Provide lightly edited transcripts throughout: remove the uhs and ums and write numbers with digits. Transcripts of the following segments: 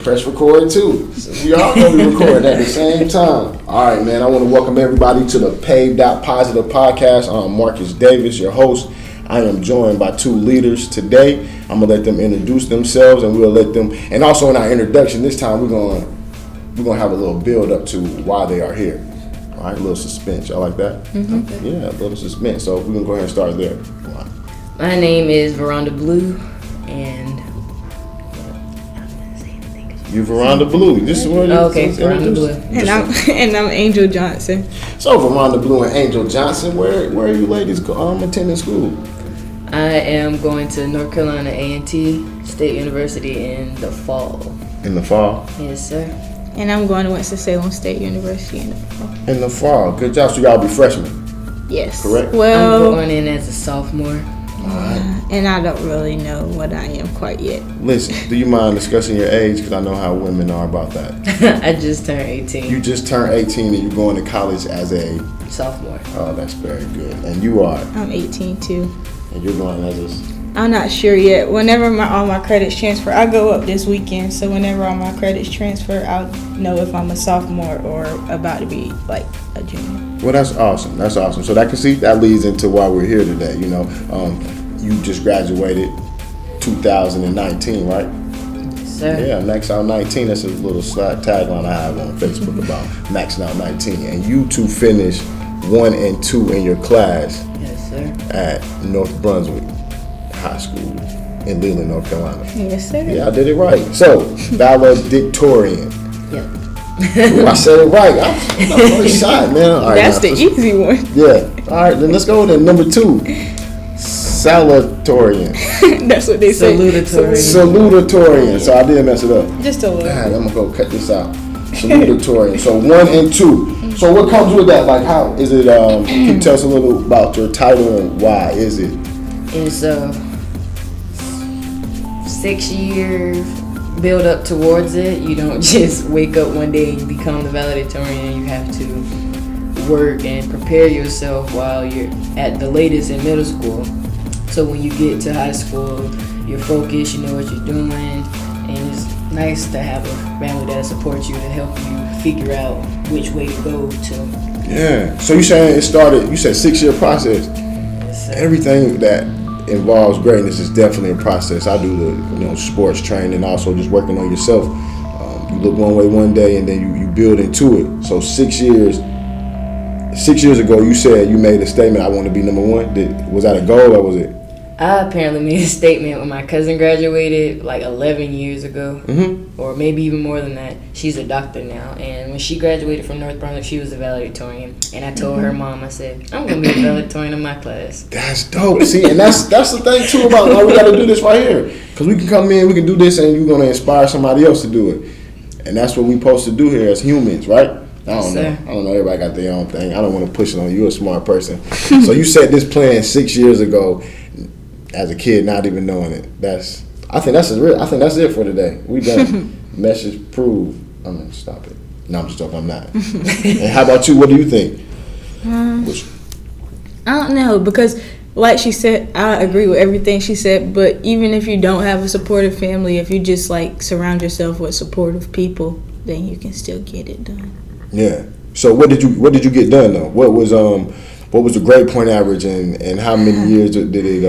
Press record too. So we all gonna be recording at the same time. All right, man. I want to welcome everybody to the PAVEDOT Positive Podcast. I'm Marqus Davis, your host. I am joined by two leaders today. I'm gonna let them introduce themselves, and we'll let them. And also in our introduction this time, we're gonna have a little build up to why they are here. All right, a little suspense. Y'all like that? Mm-hmm. Yeah, a little suspense. So we're gonna go ahead and start there. My name is Veronda Blue, and you Veronda Blue. This is what Veronda Blue. And I'm Angel Johnson. So Veronda Blue and Angel Johnson, where are you ladies attending school? I am going to North Carolina A&T State University in the fall. In the fall? Yes, sir. And I'm going to Winston-Salem State University in the fall. In the fall. Good job. So y'all be freshmen? Yes. Correct? Well, I'm going in as a sophomore. Alright. And I don't really know what I am quite yet. Listen, do you mind discussing your age? Because I know how women are about that. I just turned 18. You just turned 18 and you're going to college as a sophomore. Oh, that's very good. And you are? I'm 18 too. And you're going as a... I'm not sure yet. Whenever all my credits transfer, I go up this weekend. So whenever all my credits transfer, I'll know if I'm a sophomore or about to be like a junior. Well, that's awesome. That's awesome. So that leads into why we're here today. You know, you just graduated 2019, right? Yes, sir. Yeah, MAXout19. That's a little tagline I have on Facebook about MAXout19. And you two finished 1 and 2 in your class. Yes, sir. At North Brunswick High School in Leland, North Carolina. Yes, sir. Yeah, I did it right. So, Valedictorian. Yep. Ooh, I said it right. I'm really shot, man. All right, that's the easy one. Yeah. All right, then let's go to number 2. Salutatorian. That's what they say. Salutatorian. So I did mess it up. Just a little. God, I'm gonna go cut this out. Salutatorian. So 1 and 2. So what comes with that? Like, how is it? Can you tell us a little about your title and why is it? It's 6 years build up towards it. You don't just wake up one day and become the valedictorian. You have to work and prepare yourself while you're at the latest in middle school. So when you get to high school, you're focused, you know what you're doing, and it's nice to have a family that supports you to help you figure out which way to go to. Yeah. So you saying it started? You said 6-year process. Yes, sir. Everything that involves greatness is definitely a process. I do the sports training, also just working on yourself. You look one way one day and then you build into it. So 6 years. 6 years ago, you said you made a statement. I want to be number 1. Was that a goal or was it? I apparently made a statement when my cousin graduated like 11 years ago, or maybe even more than that. She's a doctor now, and when she graduated from North Brunswick, she was a valedictorian. And I told her mom, I said, I'm going to be a valedictorian in my class. That's dope. See, and that's the thing, too, about why we got to do this right here. Because we can come in, we can do this, and you're going to inspire somebody else to do it. And that's what we're supposed to do here as humans, right? I don't know. Everybody got their own thing. I don't want to push it on you. You're a smart person. So you set this plan 6 years ago as a kid, not even knowing it. I think that's it for today. We done. Message proved. I'm gonna stop it. No, I'm just joking. I'm not. And how about you? What do you think? I don't know, because like she said, I agree with everything she said, but even if you don't have a supportive family, if you just like surround yourself with supportive people, then you can still get it done. Yeah. So what did you get done though? What was the grade point average and how many years did it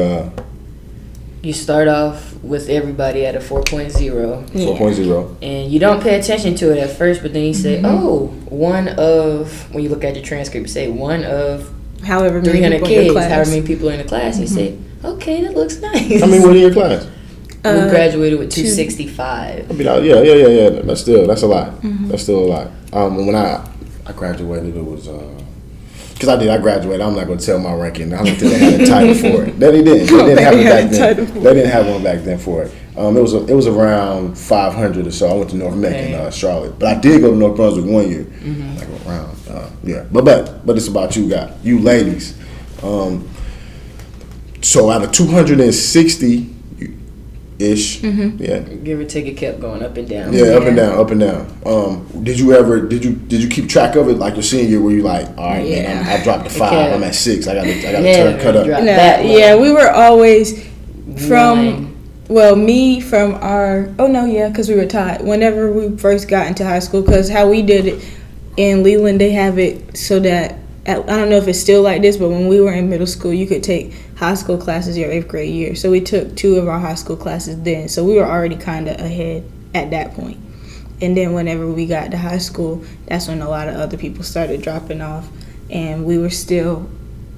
You start off with everybody at a 4.0. 4.0. And you don't pay attention to it at first, but then you say, one of, when you look at your transcript, you say one of however many 300 people kids, in your class. however many people are in the class. You say, okay, that looks nice. How many were in your class? We graduated with 265. I mean, yeah. That's a lot. That's still a lot. When I graduated, it was because I graduated. I'm not going to tell my ranking. I don't think they had a title for it. They didn't. They didn't have it back then. They didn't have one back then for it. It was around 500 or so. I went to North Mac in Charlotte, but I did go to North Brunswick 1 year. Like around, But it's about you ladies. So out of 260. Ish, yeah. Give or take, it kept going up and down. Yeah, up and down. Did you keep track of it like your senior year where you like, all right, man, I dropped to 5, I'm at 6, I got to cut up. We were always from Well, me from because we were tied. Whenever we first got into high school, because how we did it in Leland, they have it so that, I don't know if it's still like this, but when we were in middle school, you could take high school classes your 8th grade year. So we took 2 of our high school classes then. So we were already kind of ahead at that point. And then whenever we got to high school, that's when a lot of other people started dropping off. And we were still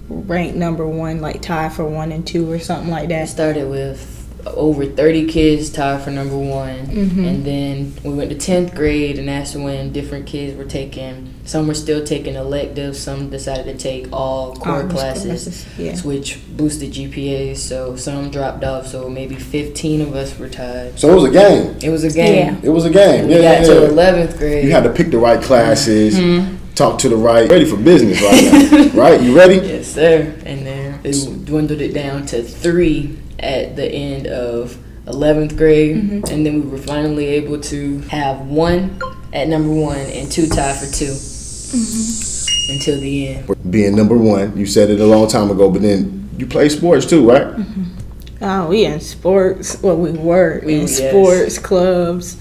ranked number 1, like tied for 1 and 2 or something like that. It started with over 30 kids tied for number 1. And then we went to 10th grade, and that's when different kids were taking, some were still taking electives, some decided to take all core classes, which boosted GPAs, so some dropped off, so maybe 15 of us were tied. So it was a game. It was a game. It was a game. We got to 11th grade. You had to pick the right classes, talk to the right, ready for business right now, right? You ready? Yes, sir. And then it dwindled it down to 3 at the end of 11th grade, and then we were finally able to have 1 at number 1 and 2 tied for 2 until the end. Being number 1, you said it a long time ago, but then you play sports too, right? Oh, we in sports. Well, we were in sports clubs.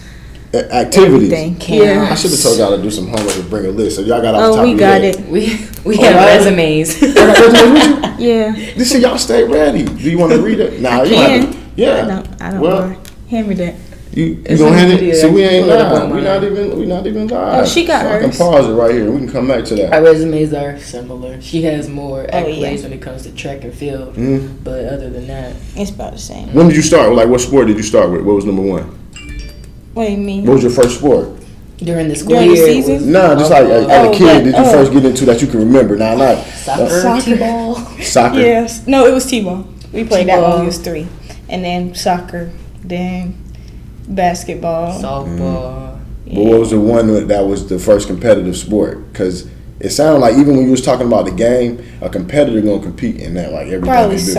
Activities. Yeah. I should have told y'all to do some homework and bring a list. So y'all got off the top we of got your it. We have resumes. Yeah. This is y'all stay ready. Do you want to read it? Nah, you have to. Yeah. I don't want. Hand me that. You gonna hand it? So we ain't live. We not even live. Oh, she got hers. I can pause it right here. We can come back to that. Our resumes are similar. She has more accolades when it comes to track and field, but other than that, it's about the same. When did you start? Like, what sport did you start with? What was number 1? What do you mean? What was your first sport? During the school During year, the season? Nah, just like as a kid, did you first get into that you can remember? Nah, not soccer, T-ball. Soccer. Yes. No, it was T-ball. We played that when we was 3, and then soccer, then basketball, softball. But what was the one that was the first competitive sport? Because it sounded like even when you was talking about the game, a competitor gonna compete in that like every probably time they do.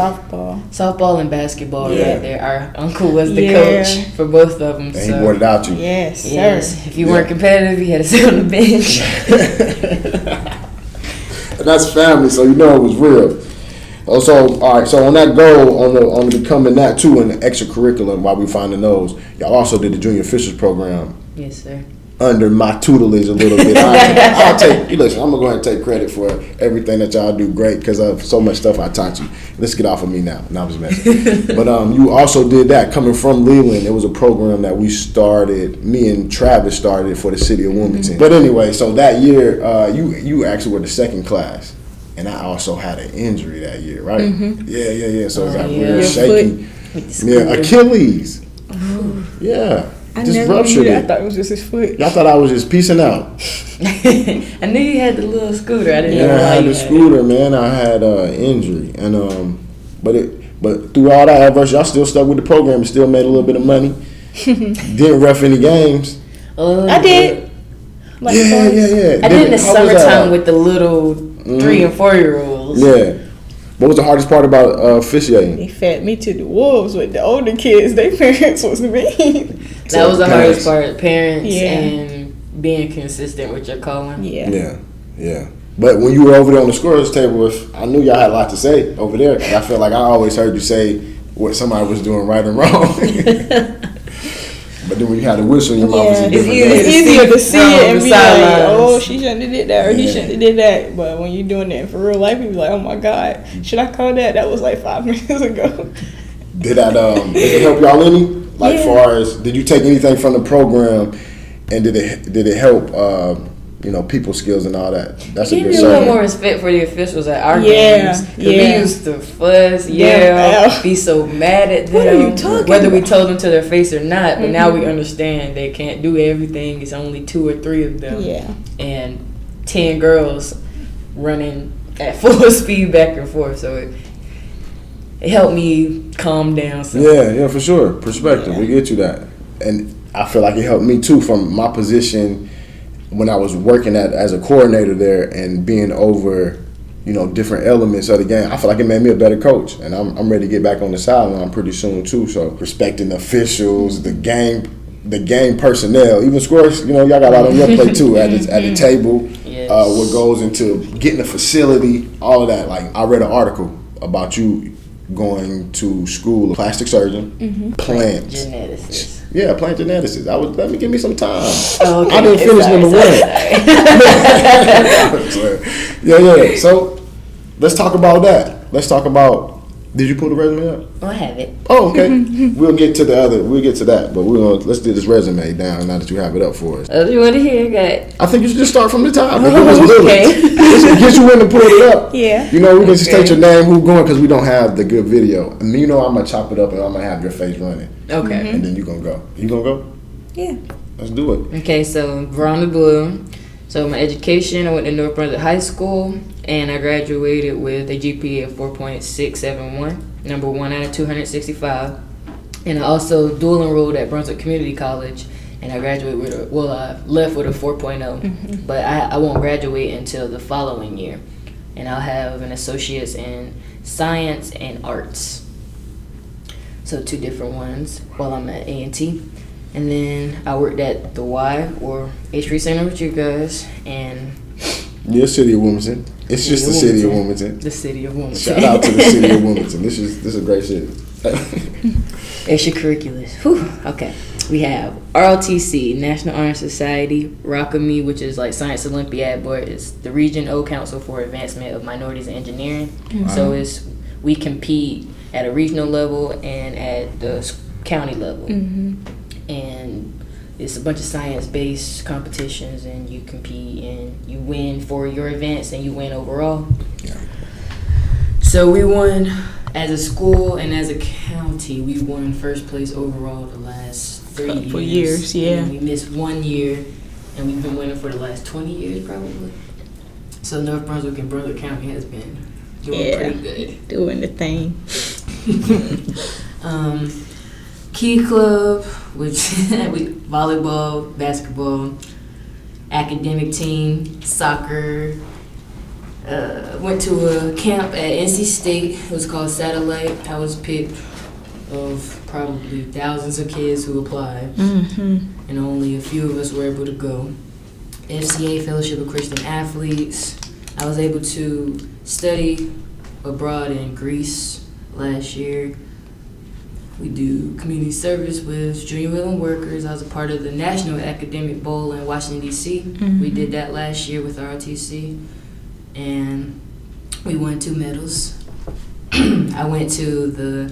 Softball and basketball right there. Our uncle was the coach for both of them. And he brought it out to you. Yes, sir. If you weren't competitive, you had to sit on the bench. And that's family, so you know it was real. Also, all right, so on that goal, on the becoming that too, in the extracurriculum, while we finding those, y'all also did the junior officials program. Yes, sir. Under my tutelage a little bit. I'll take, listen, I'm going to go ahead and take credit for everything that y'all do great because of so much stuff I taught you. Let's get off of me now. I was messing. But you also did that. Coming from Leland, it was a program that we started, me and Travis started for the city of Wilmington. But anyway, so that year, you actually were the second class. And I also had an injury that year, right? Yeah. So it got real shaky. Yeah, Achilles. Yeah. I just never ruptured knew that. it. I thought it was just his foot. Y'all thought I was just peacing out. I knew you had the little scooter. I didn't know I why had you the scooter, man. I had injury, and but through all that adversity, I still stuck with the program and still made a little bit of money. Didn't ref any games. I did. Like yeah. I did in the summertime with the little 3 and 4 year olds. Yeah. What was the hardest part about officiating? They fed me to the wolves with the older kids. Their parents was mean. That was the hardest part. Parents and being consistent with your calling. Yeah. But when you were over there on the scorers table, I knew y'all had a lot to say over there. I feel like I always heard you say what somebody was doing right and wrong. But then when you had a whistle in your mouth, it's easier to see it and be like, oh, she shouldn't have did that or he shouldn't have did that. But when you're doing it for real life, you be like, oh my God, should I call that? That was like 5 minutes ago. Did it help y'all any? Like, far as, did you take anything from the program, and did it help? People skills and all that. That's a good. Give you a little more respect for the officials at our games. We used to fuss, be so mad at them. What are you talking whether about? we told them to their face or not. But now we understand they can't do everything. It's only 2 or 3 of them. Yeah. And 10 girls running at full speed back and forth. So it helped me calm down. Yeah, for sure. Perspective. We get you that, and I feel like it helped me too from my position. When I was working as a coordinator there and being over, different elements of the game, I feel like it made me a better coach. And I'm ready to get back on the sideline pretty soon too. So respecting the officials, the game personnel, even scores. Y'all got a lot on your plate too at the table. Yes. What goes into getting a facility, all of that. Like I read an article about you going to school, plastic surgeon, plant geneticist. Yeah, plant geneticist. Give me some time. Oh, okay. I didn't finish number one. Yeah. So let's talk about that. Did you pull the resume up? Oh, I have it. Oh, okay. We'll get to that. But let's do this resume down now that you have it up for us. You want to hear? I think you should just start from the top. Okay. Get you in and pull it up. Yeah. We can just state your name, who's going, because we don't have the good video. And I'm going to chop it up and I'm going to have your face running. Okay. And then you're going to go. You going to go? Yeah. Let's do it. Okay, so Veronda Blue. So my education, I went to North Brunswick High School, and I graduated with a GPA of 4.671, number 1 out of 265. And I also dual enrolled at Brunswick Community College, and I graduated with I left with a 4.0, but I won't graduate until the following year. And I'll have an associate's in science and arts. So 2 different ones while I'm at A&T. And then I worked at the Y, or H3 Center with you guys, and... Yeah, City of Wilmington. It's just the City of Wilmington. The City of Wilmington. Shout out to the City of Wilmington. This is a great city. Extracurriculars. Whew. Okay. We have ROTC, National Honor Society, ROCAME, which is like Science Olympiad, but it's the Region O Council for Advancement of Minorities in Engineering. So we compete at a regional level and at the county level. And it's a bunch of science-based competitions, and you compete and you win for your events and you win overall. Yeah. So we won as a school and as a county. We won first place overall the last 3 years. For years, yeah. And we missed 1 year, and we've been winning for the last 20 years probably. So North Brunswick and Brunswick County has been doing pretty good. Doing the thing. Key Club, which volleyball, basketball, academic team, soccer. Went to a camp at NC State. It was called Satellite. I was picked of probably thousands of kids who applied, and only a few of us were able to go. FCA, Fellowship of Christian Athletes. I was able to study abroad in Greece last year. We do community service with junior willing workers. I was a part of the National Academic Bowl in Washington, D.C. We did that last year with ROTC, and we won 2 medals. I went to the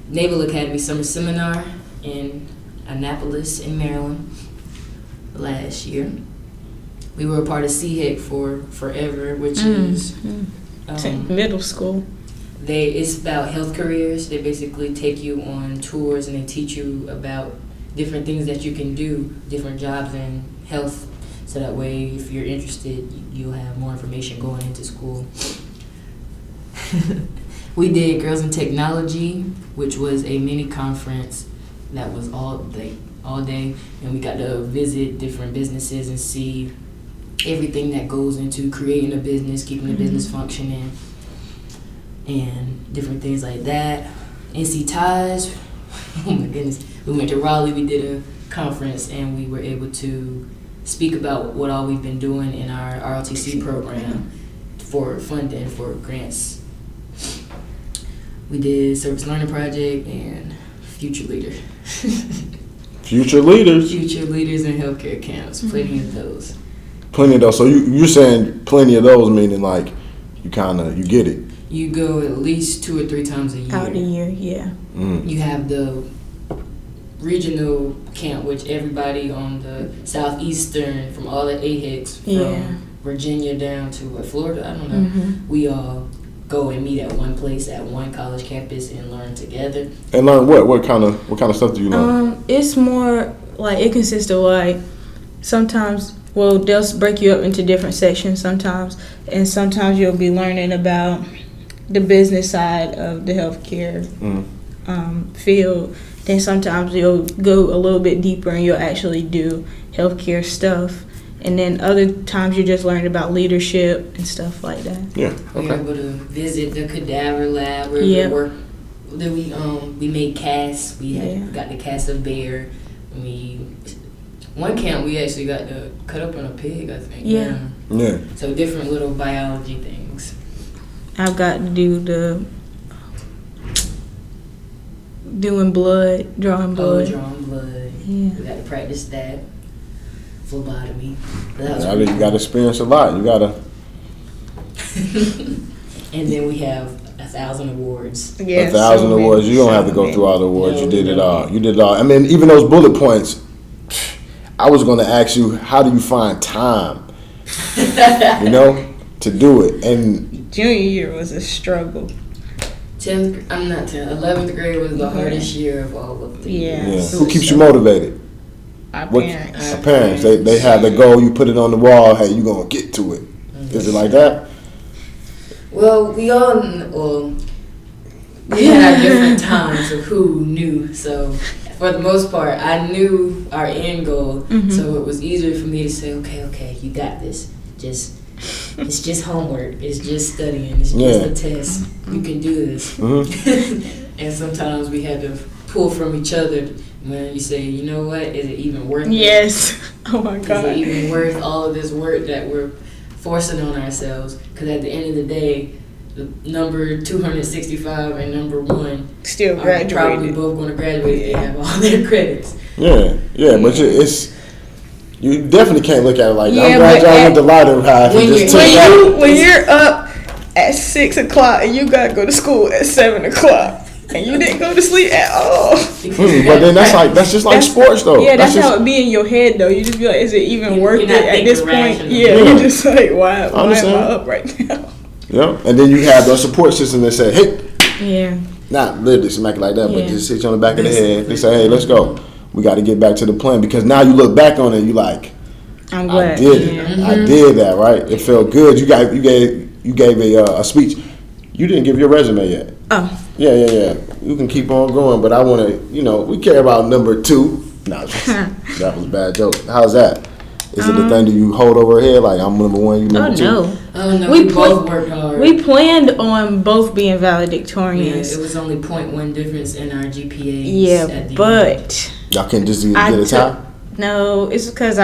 Naval Academy Summer Seminar in Annapolis in Maryland last year. We were a part of CHEC for forever, which is middle school. It's about health careers. They basically take you on tours and they teach you about different things that you can do, different jobs in health, so that way if you're interested, you'll have more information going into school. We did Girls in Technology, which was a mini conference that was all day, and we got to visit different businesses and see everything that goes into creating a business, keeping the business functioning, and different things like that. NC Ties, oh my goodness. We went to Raleigh, we did a conference, and we were able to speak about what all we've been doing in our ROTC program for funding for grants. We did Service Learning Project and Future Leader. Future leaders. Future Leaders in Healthcare Camps, plenty of those. Plenty of those. So you're saying plenty of those, meaning like you get it. You go at least 2 or 3 times a year. Out a year, yeah. You have the regional camp, which everybody on the southeastern, from all the AHECs, from Virginia down to Florida, I don't know, we all go and meet at one place at one college campus and learn together. And learn what? What kind of stuff do you learn? It's more like it consists of like sometimes. Well, they'll break you up into different sections sometimes, and sometimes you'll be learning about the business side of the healthcare field. Then sometimes you'll go a little bit deeper and you'll actually do healthcare stuff. And then other times you just learn about leadership and stuff like that. Yeah. We were able to visit the cadaver lab where we made casts. We got the cast of bear. One camp we actually got to cut up on a pig, I think. Yeah. So different little biology things. I've got to do doing blood, drawing blood. Drawing blood. Yeah. We got to practice that. Phlebotomy. You got to experience a lot. You got to. And then we have 1,000 awards. Yeah, 1,000 awards. You don't have to go through all the awards. You did it all. You did it all. I mean, even those bullet points. I was going to ask you, how do you find time? You know, to do it. And junior year was a struggle. 11th grade was the hardest year of all of the years. Who keeps you motivated? Our parents. Our parents. They have the goal. You put it on the wall. Hey, you gonna get to it. Is it like that? Well, we had our different times of who knew. So for the most part, I knew our end goal. Mm-hmm. So it was easier for me to say, okay, you got this. It's just homework. It's just studying. It's just a test. You can do this. Mm-hmm. And sometimes we had to pull from each other when you say, you know what, is it even worth it? Yes. Oh my God. Is it even worth all of this work that we're forcing on ourselves? Because at the end of the day, the number 265 and number 1 still graduated. Are probably both going to graduate. They have all their credits. Yeah, but you definitely can't look at it like I'm glad y'all went the lighter half. When you're up at 6 o'clock and you gotta go to school at 7 o'clock and you didn't go to sleep at all. But then that's just like sports though. Yeah, that's how it be in your head though. You just be like, is it even worth it at this point? Yeah, you're just like, why am I up right now? Yeah, and then you have the support system that say, hey, not literally smack it like that, but just hit you on the back of the head. They say, hey, let's go. We got to get back to the plan, because now you look back on it, you like, I'm glad. I did it. Mm-hmm. I did that, right? It felt good. You gave a speech. You didn't give your resume yet. Oh. Yeah. You can keep on going, but I want to, we care about number 2. No, that was a bad joke. How's that? Is it the thing that you hold over her head, like I'm number 1, you number 2? Oh no, we both worked hard. We planned on both being valedictorians. Yeah, it was only 0.1 difference in our GPAs. Yeah, but y'all can't just get a tie? No, it's because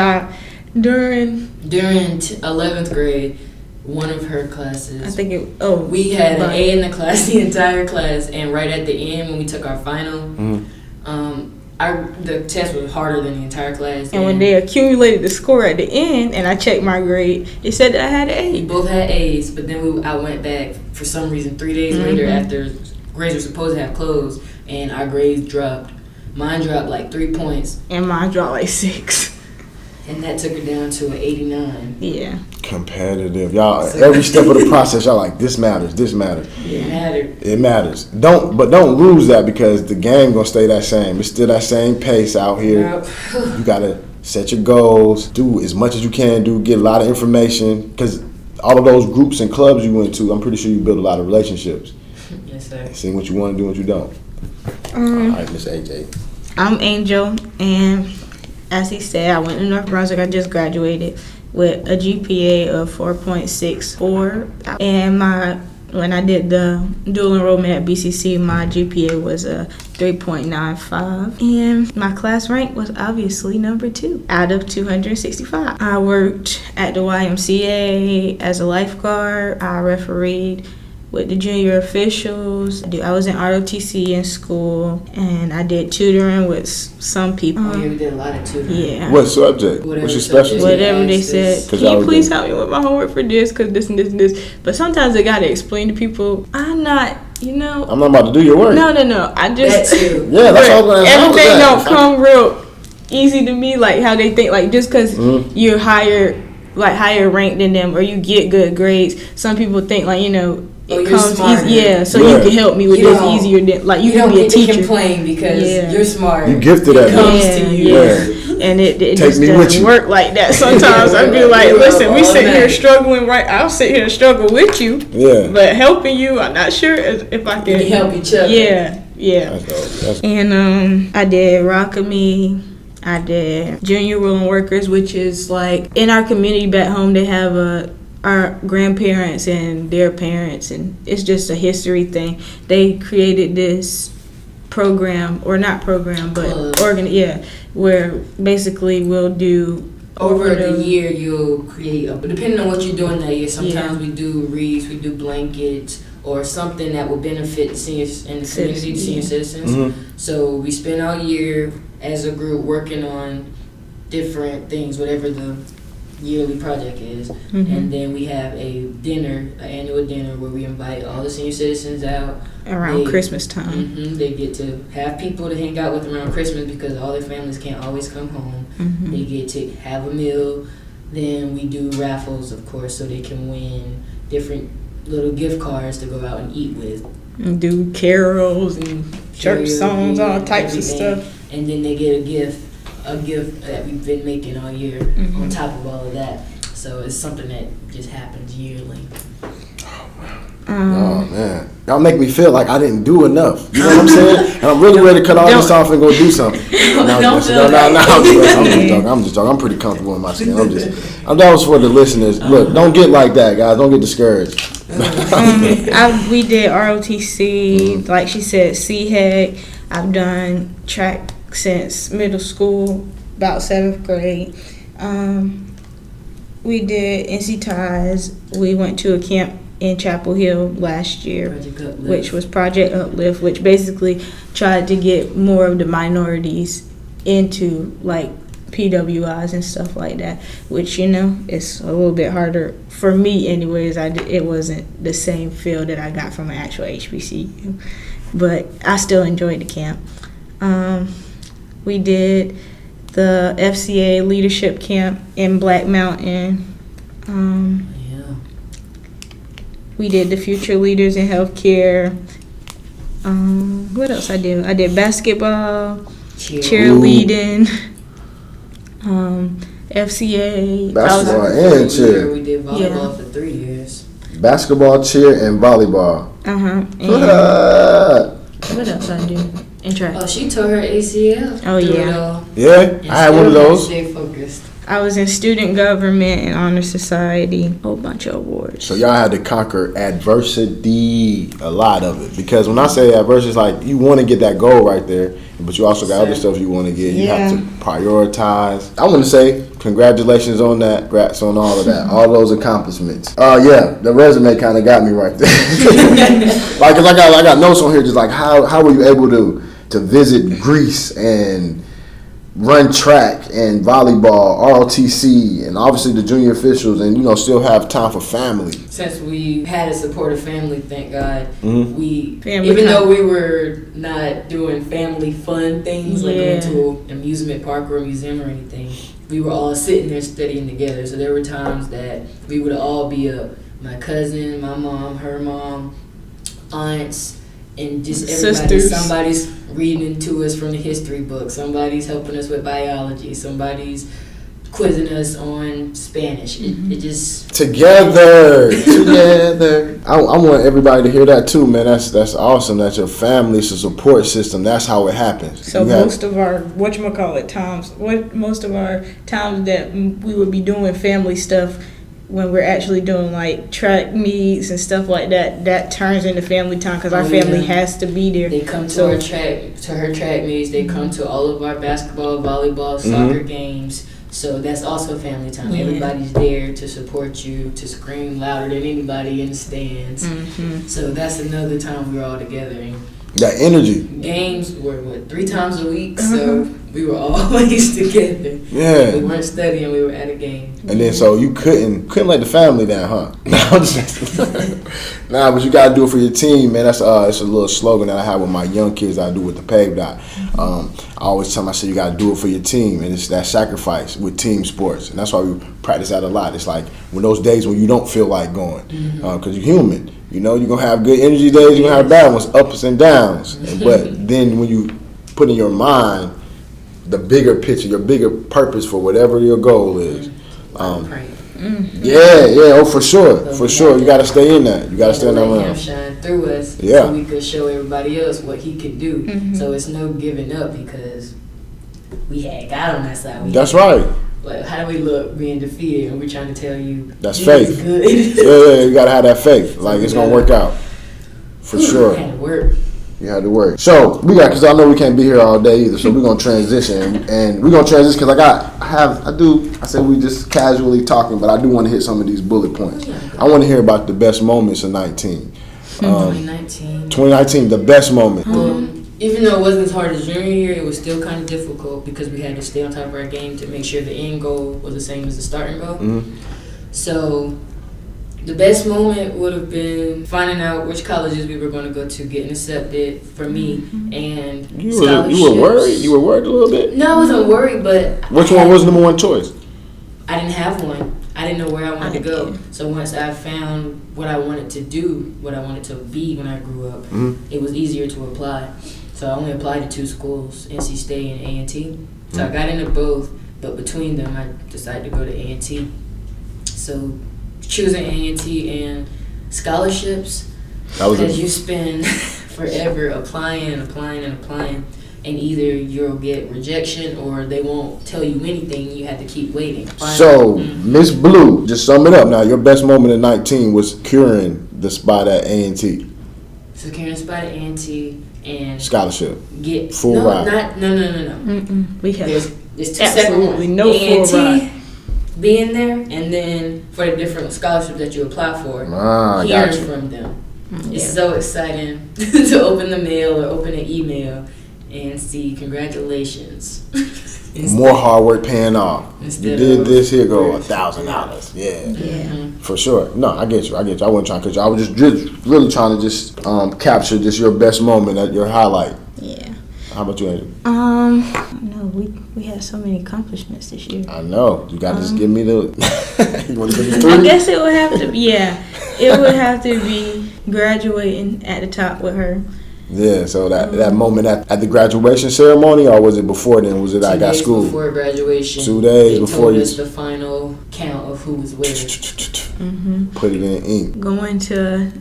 during 11th grade, one of her classes, I think we had an A in the class, the entire class, and right at the end when we took our final, the test was harder than the entire class. And when they accumulated the score at the end, and I checked my grade, it said that I had an A. We both had A's, but then I went back for some reason 3 days later after grades were supposed to have closed, and our grades dropped. Mine dropped like 3 points. And mine dropped like 6. And that took her down to an 89. Yeah. Competitive. Y'all, every step of the process, y'all like, this matters. Yeah, it matters. Don't lose that, because the game gonna stay that same. It's still that same pace out here. Yep. You gotta set your goals, do as much as you can do, get a lot of information, because all of those groups and clubs you went to, I'm pretty sure you built a lot of relationships. Yes, sir. Seeing what you want to do and what you don't. All right, Miss AJ. I'm Angel, and as he said, I went to North Brunswick. I just graduated with a GPA of 4.64. And when I did the dual enrollment at BCC, my GPA was a 3.95. And my class rank was obviously number 2 out of 265. I worked at the YMCA as a lifeguard. I refereed with the junior officials. I was in ROTC in school, and I did tutoring with some people. We did a lot of tutoring. Yeah. What subject? What's your specialty? Whatever they said. Can you please help me with my homework for this, because this and this and this. But sometimes they got to explain to people, I'm not about to do your work. No. I just... That too. Yeah, that's all I'm saying. Everything don't come real easy to me, like how they think, like just because you're higher ranked than them or you get good grades, some people think like, it comes easy, so you can help me with this easier than like you can be a teacher. You don't complain because you're smart. You gifted at it comes to you. Yeah. And it just doesn't work like that. Sometimes I'd be like, listen, we sit here struggling, right? I'll sit here and struggle with you. Yeah. But helping you, I'm not sure if I can. We can help each other. Yeah. And I did Rock-A-Me. I did Junior Willing Workers, which is like in our community back home, they have our grandparents and their parents, and it's just a history thing. They created this program, or not program, but where basically we'll do over the year. You'll create, but depending on what you're doing that year, sometimes we do wreaths, we do blankets, or something that will benefit the seniors in the community, the senior citizens. Mm-hmm. So we spend our year as a group working on different things, whatever the yearly project is. And then we have a dinner, an annual dinner, where we invite all the senior citizens out around Christmas time. They get to have people to hang out with around Christmas because all their families can't always come home. They get to have a meal. Then we do raffles, of course, so they can win different little gift cards to go out and eat with. And do carols and church songs, all types of stuff. And then they get a gift that we've been making all year on top of all of that. So it's something that just happens yearly. Oh man, y'all make me feel like I didn't do enough. You know what I'm saying? And I'm really ready to cut all this off and go do something. I'm just joking. I'm pretty comfortable in my skin. That was for the listeners. Look, don't get like that, guys. Don't get discouraged. We did ROTC, like she said, CHEC. I've done track since middle school, about 7th grade. We did NC Ties. We went to a camp in Chapel Hill last year, which was Project Uplift, which basically tried to get more of the minorities into like PWIs and stuff like that, which, you know, it's a little bit harder for me anyways. It wasn't the same feel that I got from an actual HBCU, but I still enjoyed the camp. We did the FCA leadership camp in Black Mountain. We did the Future Leaders in Healthcare. What else I did? I did basketball, cheerleading, FCA. Basketball and cheer. We did volleyball for 3 years. Basketball, cheer, and volleyball. What else I do? In track. Oh, she tore her ACL. Oh, yeah. Yeah, I had one of those. Stay focused. I was in student government and honor society, a whole bunch of awards. So y'all had to conquer adversity, a lot of it. Because when I say adversity, it's like you want to get that goal right there, but you also got other stuff you want to get. You have to prioritize. I want to say congratulations on that. Congrats on all of that, all those accomplishments. Yeah, the resume kind of got me right there. Like, cause I got notes on here, just like how were you able to visit Greece and run track and volleyball, ROTC, and obviously the junior officials, and still have time for family. Since we had a supportive family, thank God, Even though we were not doing family fun things like going to an amusement park or a museum or anything, we were all sitting there studying together. So there were times that we would all be up, my cousin, my mom, her mom, aunts, and just everybody. Sisters. Somebody's reading to us from the history book. Somebody's helping us with biology. Somebody's quizzing us on Spanish. It just together. I want everybody to hear that too, man. That's awesome. That your family's a support system. That's how it happens. So most of our most of our times that we would be doing family stuff, when we're actually doing like track meets and stuff like that, that turns into family time because our family has to be there. They come to her track meets. They come to all of our basketball, volleyball, soccer games. So that's also family time. Everybody's there to support you, to scream louder than anybody in the stands. So that's another time we're all together. And that energy. Games were 3 times a week, so we were always together. Yeah. We weren't studying, we were at a game. And then so you couldn't let the family down, huh? Nah, but you gotta do it for your team, man. That's it's a little slogan that I have with my young kids. I do with the PAVEDOT. I always tell them, I say you gotta do it for your team, and it's that sacrifice with team sports, and that's why we practice that a lot. It's like when those days when you don't feel like going, because you're human. You're gonna have good energy days, you're gonna have bad ones, ups and downs. But then when you put in your mind the bigger picture, your bigger purpose for whatever your goal is. For sure. You gotta stay in that. You gotta stay in that realm. Shine through us, so we could show everybody else what he could do. So it's no giving up because we had God on that side. That's right. Like, how do we look being defeated and we're trying to tell you that's faith. Good. You gotta have that faith. Like it's gonna work out for sure. You had to work. You had to work. So because I know we can't be here all day either. So we're gonna transition, and we're gonna transition because I said we just casually talking, but I do want to hit some of these bullet points. I want to hear about the best moments of 19. 2019. 2019, the best moment. Even though it wasn't as hard as junior year, it was still kind of difficult because we had to stay on top of our game to make sure the end goal was the same as the starting goal. So the best moment would have been finding out which colleges we were going to go to, getting accepted for me, and scholarships. You were worried? You were worried a little bit? No, I wasn't worried, but... Which one was number one choice? I didn't have one. I didn't know where I wanted to go. So once I found what I wanted to do, what I wanted to be when I grew up, it was easier to apply. So I only applied to 2 schools, NC State and A&T. So I got into both, but between them, I decided to go to A&T. So choosing A&T and scholarships, because you spend forever applying, and either you'll get rejection or they won't tell you anything. You have to keep waiting. So, Miss Blue, just sum it up. Now, your best moment in 19 was securing the spot at A&T. Securing the spot at A&T and scholarship. Get full ride. No. We have there's 2 absolutely separate no A&T, full ride. Being there, and then for the different scholarships that you apply for, hearing from them. It's so exciting to open the mail or open an email and see congratulations. More hard work paying off. You did this, here go $1,000. Yeah. For sure. No, I get you. I wasn't trying to cut you. I was just really trying to just capture just your best moment, at your highlight. Yeah. How about you, Angel? No, we had so many accomplishments this year. I know. You got to just give me the. You want to give me 3? I guess it would have to. It would have to be graduating at the top with her. Yeah, so that moment at the graduation ceremony, or was it before then? Was it I got school? 2 days before graduation. 2 days before you. The final count of who was where. Put it in ink. Going to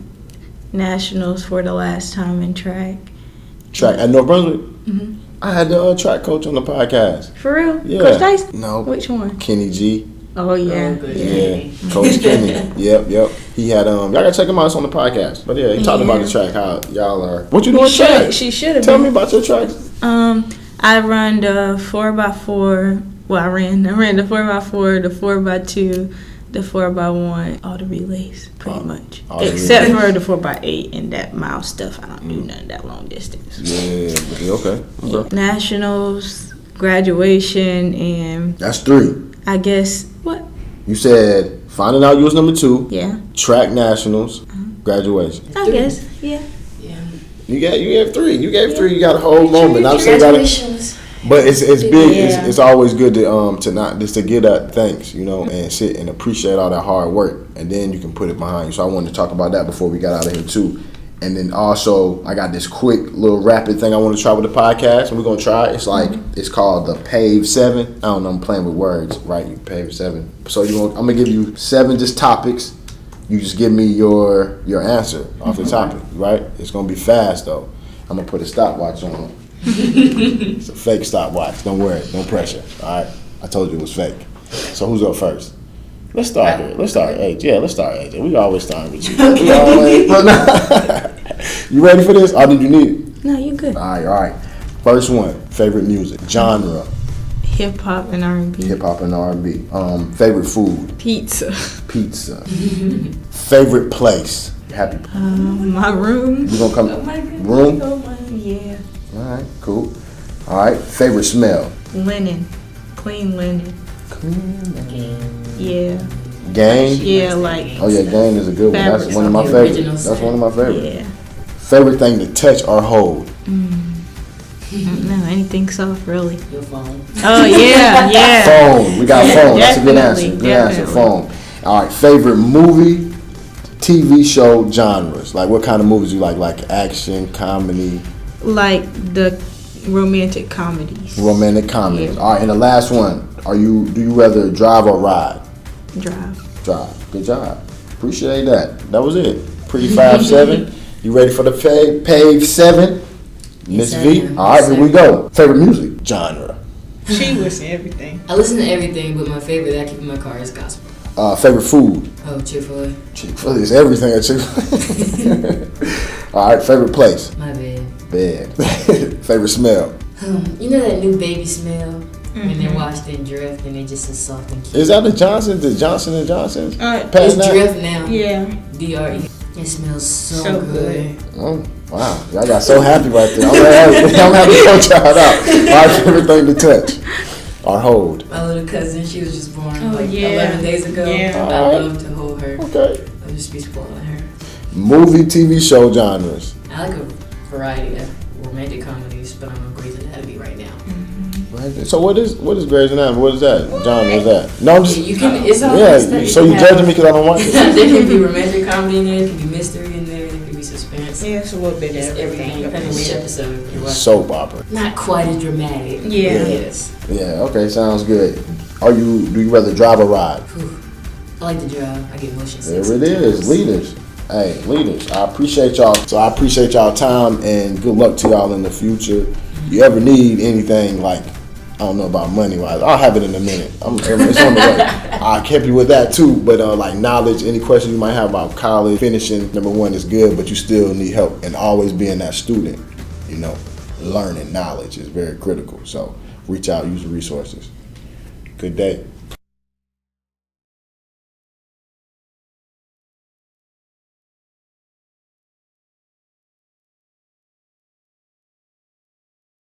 nationals for the last time in track. Track at North Brunswick? I had the track coach on the podcast. For real? Yeah. Coach Dice? No. Which one? Kenny G. Oh, yeah. Yeah. Coach Kenny. Yep. He had, y'all gotta check him out. It's on the podcast. But yeah, he talked about the track, how y'all are. What you doing track? She should have. Tell me about your track. I run the 4x4. Well, I ran the 4x4, the 4x2, the 4x1, all the relays, pretty much. Except for the 4x8 and that mile stuff. I don't do none of that long distance. Yeah, okay. Nationals, graduation, and... That's 3. I guess, what? You said finding out you was number 2. Yeah. Track nationals, graduation. I guess, yeah. You gave 3. You gave 3. You got a whole moment. Congratulations. But it's big. Yeah. It's always good to not just to give that thanks, and sit and appreciate all that hard work, and then you can put it behind you. So I wanted to talk about that before we got out of here too. And then also I got this quick little rapid thing I want to try with the podcast, and we're gonna try it. It's like it's called the PAVE 7. I don't know. I'm playing with words, right? You PAVE 7. So I'm gonna give you 7 just topics. You just give me your answer off the topic, right? It's gonna be fast though. I'm gonna put a stopwatch on. It's a fake stopwatch. Don't worry. No pressure. All right. I told you it was fake. So who's up first? Let's start here. Let's start AJ. Yeah, let's start AJ. We always start with you. You ready for this? Or did you need it? No, you're good. All right. First one. Favorite music. Genre. Hip hop and R&B. Favorite food. Pizza. Favorite place. Happy. My room. You gonna come? Oh my goodness. Room. Yeah. All right. Cool. All right. Favorite smell. Linen. Clean linen. Yeah. Game? Yeah, like. Oh yeah, game is a good one. That's one of my favorites. That's one of my favorites. Yeah. Favorite thing to touch or hold? No, anything soft, really. Your phone. Oh yeah. Phone. We got phone. That's a good answer. Definitely. Good answer. Phone. All right. Favorite movie, TV show genres. Like what kind of movies you like? Like action, comedy. Like the romantic comedies. Romantic comedies. Yeah. All right. And the last one. Do you rather drive or ride? Drive. Good job. Appreciate that. That was it. Pretty 5'7". You ready for the PAVE 7? Miss V? All right, here we go. Favorite music genre? She listens to everything. I listen to everything, but my favorite that I keep in my car is gospel. Favorite food? Oh, Chick-fil-A. Chick-fil-A is everything at Chick-fil-A. All right, favorite place? My bed. Favorite smell? You know that new baby smell? When they're washed and dripped and they just so soft and cute. Is that the Johnson and Johnson's? It's dripped now. Yeah. DRE. It smells so good. Oh, wow. Y'all got so happy right there. I'm happy to point y'all out. My favorite thing to touch or hold. My little cousin, she was just born 11 days ago. Yeah. I love to hold her. Okay. I'll just be spoiling her. Movie, TV show genres. I like a variety of romantic comedies, but I'm on Grey's Anatomy right now. So what is Grey's Anatomy? What is that? John, what is that? No, I'm just... You can, it's all so you judging me because I don't watch it? There can be romantic comedy in there, there can be mystery in there, there can be suspense. Yeah, it's a little bit of It's everything, depending on which episode you're watching. Soap opera. Not quite as dramatic. Yeah. Yes. Yeah, okay, sounds good. Do you rather drive or ride? Whew. I like to drive. I get motion sick. There it is, leaders. Hey, leaders, I appreciate y'all. So I appreciate y'all time and good luck to y'all in the future. You ever need anything like, I don't know about money wise, I'll have it in a minute. It's on the way. I'll keep you with that too, but like knowledge, any questions you might have about college, finishing, number one is good, but you still need help. And always being that student, learning knowledge is very critical. So reach out, use the resources. Good day.